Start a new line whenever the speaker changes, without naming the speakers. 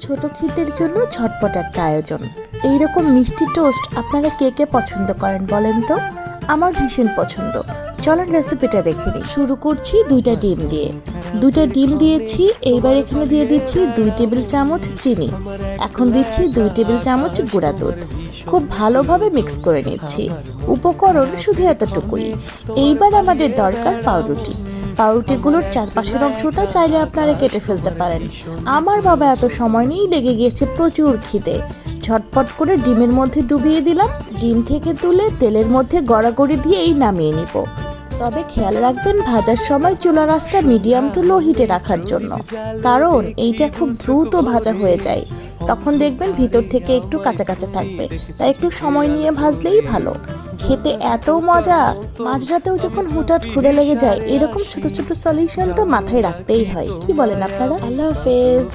ছোট খিদের জন্য ঝটপট একটা আয়োজন। এইরকম মিষ্টি টোস্ট আপনারা কে কে পছন্দ করেন বলেন তো? আমার ভীষণ পছন্দ। চলেন রেসিপিটা দেখে নিই। শুরু করছি দুইটা ডিম দিয়ে। দুইটা ডিম দিয়েছি। এইবার এখানে দিয়ে দিচ্ছি 2 টেবিল চামচ চিনি। এখন দিচ্ছি 2 টেবিল চামচ গুঁড়া দুধ। খুব ভালোভাবে মিক্স করে নিচ্ছি। উপকরণ শুধু এতটুকুই। এইবার আমাদের দরকার পাউরুটি। পাউরুটিগুলোর চারপাশের অংশটা চাইলে আপনারা কেটে ফেলতে পারেন। আমার বাবা এত সময় নিয়েই লেগে গিয়েছে প্রচুর খিদে। ঝটপট করে ডিমের মধ্যে ডুবিয়ে দিলাম। ডিম থেকে তুলে তেলের মধ্যে গড়াগড়ি দিয়েই নামিয়ে নিব। তবে খেয়াল রাখবেন ভাজার সময় চুলার আঁচটা মিডিয়াম টু লো হিটে রাখার জন্য, কারণ এইটা খুব দ্রুত ভাজা হয়ে যায়। তখন দেখবেন ভিতর থেকে একটু কাঁচা কাঁচা থাকবে, তাই একটু সময় নিয়ে ভাজলেই ভালো। খেতে এত মজা, মাঝরাতেও যখন হুটহাট ক্ষুধা লেগে যায় এরকম ছোট ছোট সলিউশন তো মাথায় রাখতেই হয়। কি বলেন আপনারা? আল্লাহ হাফেজ।